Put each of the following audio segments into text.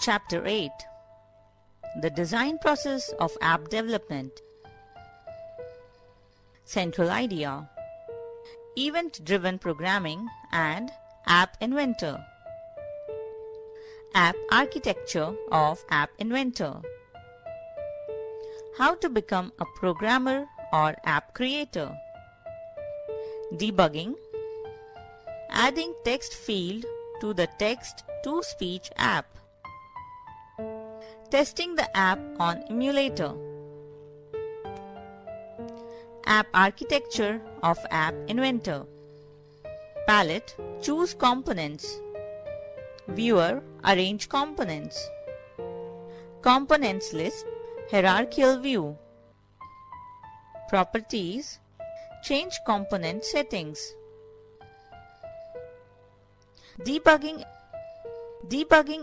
Chapter 8. The design process of app development. Central idea: event-driven programming and App Inventor. App architecture of App Inventor. How to become a programmer or app creator. Debugging. Adding text field to the text-to-speech app. Testing the app on emulator. App architecture of App Inventor. Palette: choose components. Viewer: arrange components. Components list: hierarchical view. Properties: change component settings. Debugging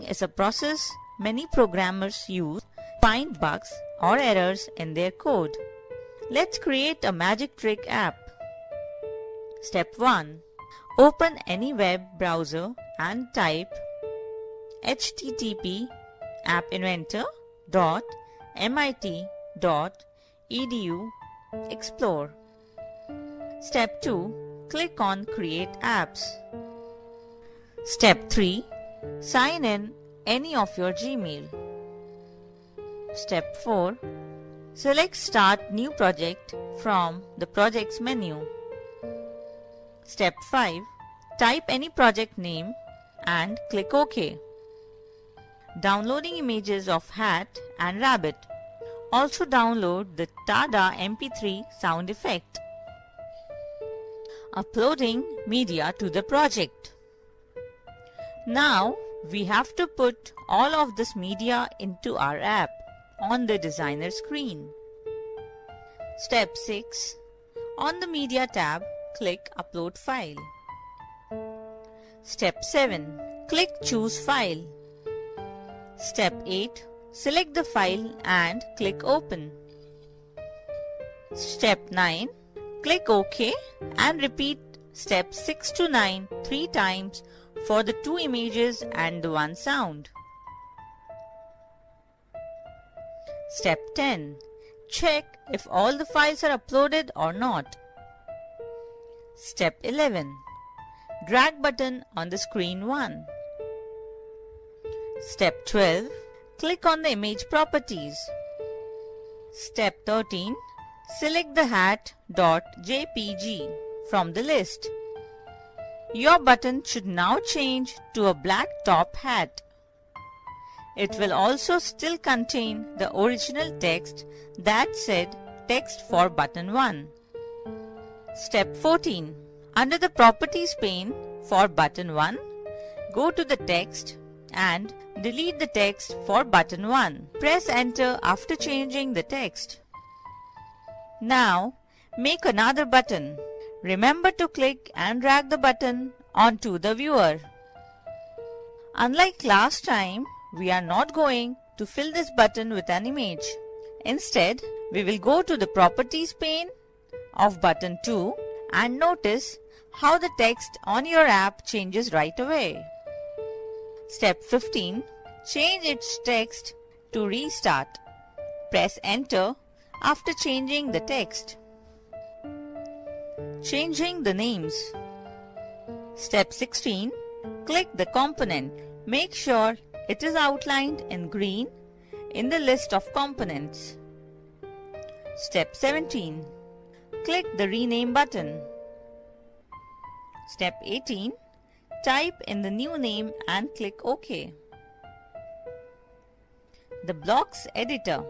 is a process many programmers use to find bugs or errors in their code. Let's create a magic trick app. Step 1. Open any web browser and type http://appinventor.mit.edu explore. Step 2. Click on Create Apps. Step 3. Sign in any of your Gmail. Step 4. Select Start New Project from the Projects menu. Step 5. Type any project name and click OK. Downloading images of hat and rabbit. Also download the Tada MP3 sound effect. Uploading media to the project. Now we have to put all of this media into our app on the designer screen. Step 6. On the Media tab, click Upload File. Step 7. Click Choose File. Step 8. Select the file and click Open. Step 9. Click OK and repeat Step 6 to 9 3 times for the 2 images and the 1 sound. Step 10. Check if all the files are uploaded or not. Step 11. Drag button on the screen 1. Step 12. Click on the image properties. Step 13. Select the hat.jpg from the list. Your button should now change to a black top hat. It will also still contain the original text that said Text for Button 1. Step 14. Under the Properties pane for Button 1, go to the text and delete the text for Button 1. Press Enter after changing the text. Now, make another button. Remember to click and drag the button onto the viewer. Unlike last time, we are not going to fill this button with an image. Instead, we will go to the Properties pane of Button 2 and notice how the text on your app changes right away. Step 15. Change its text to Restart. Press Enter after changing the text. Changing the names. Step 16. Click the component. Make sure it is outlined in green in the list of components. Step 17. Click the Rename button. Step 18. Type in the new name and click OK. The Blocks Editor.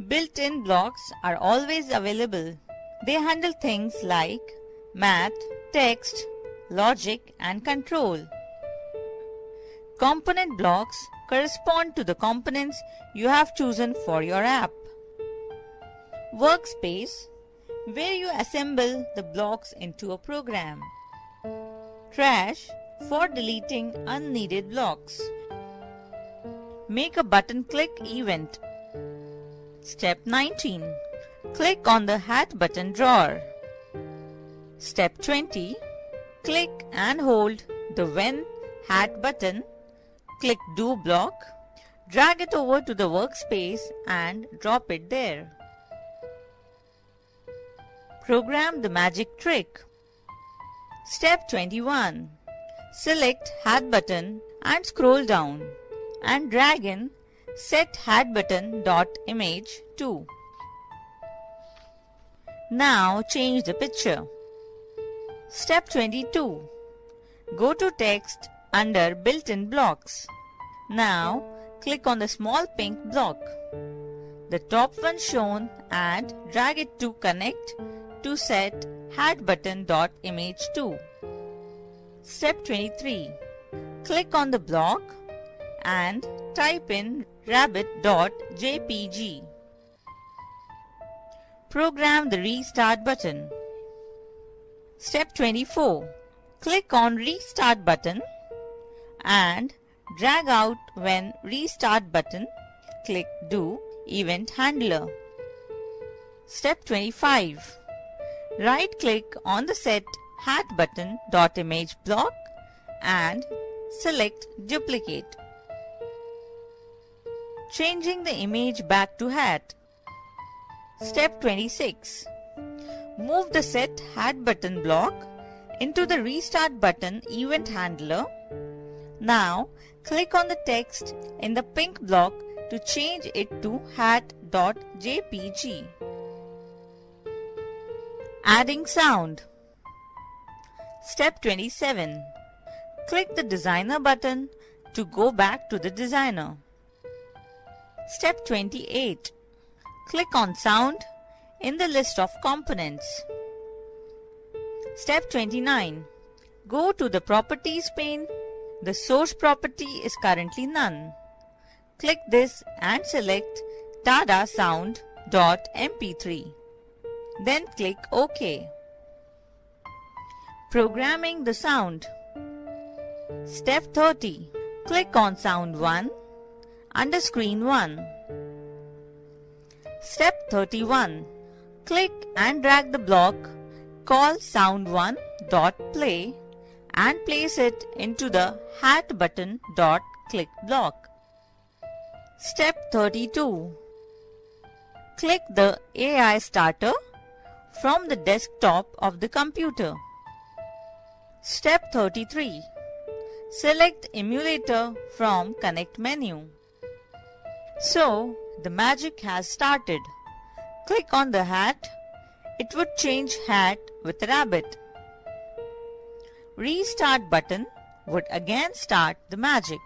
Built-in blocks are always available. They handle things like math, text, logic, and control. Component blocks correspond to the components you have chosen for your app. Workspace, where you assemble the blocks into a program. Trash, for deleting unneeded blocks. Make a button click event. Step 19. Click on the hat button drawer. Step 20. Click and hold the When hat button. Click Do block. Drag it over to the workspace and drop it there. Program the magic trick. Step 21. Select Hat button and scroll down and drag in Set Hat button dot image to. Now change the picture. Step 22. Go to Text under Built-in Blocks. Now click on the small pink block, the top one shown, and drag it to connect to Set Hat button dot image to. Step 23. Click on the block and type in rabbit.jpg. Program the Restart button. Step 24. Click on Restart button and drag out when Restart button. Click Do Event Handler. Step 25. Right-click on the Set Hat button dot image block and select Duplicate. Changing the image back to hat. Step 26. Move the Set Hat button block into the Restart button event handler. Now click on the text in the pink block to change it to hat.jpg. Adding sound. Step 27. Click the Designer button to go back to the designer. Step 28. Click on Sound in the list of components. Step 29. Go to the Properties pane. The source property is currently none. Click this and select Tada Sound.mp3. Then click OK. Programming the sound. Step 30. Click on Sound 1 under Screen 1. Step 31. Click and drag the block called Sound1.play and place it into the Hat button.click block. Step 32. Click the AI starter from the desktop of the computer. Step 33. Select Emulator from Connect menu. So, the magic has started. Click on the hat. It would change hat with rabbit. Restart button would again start the magic.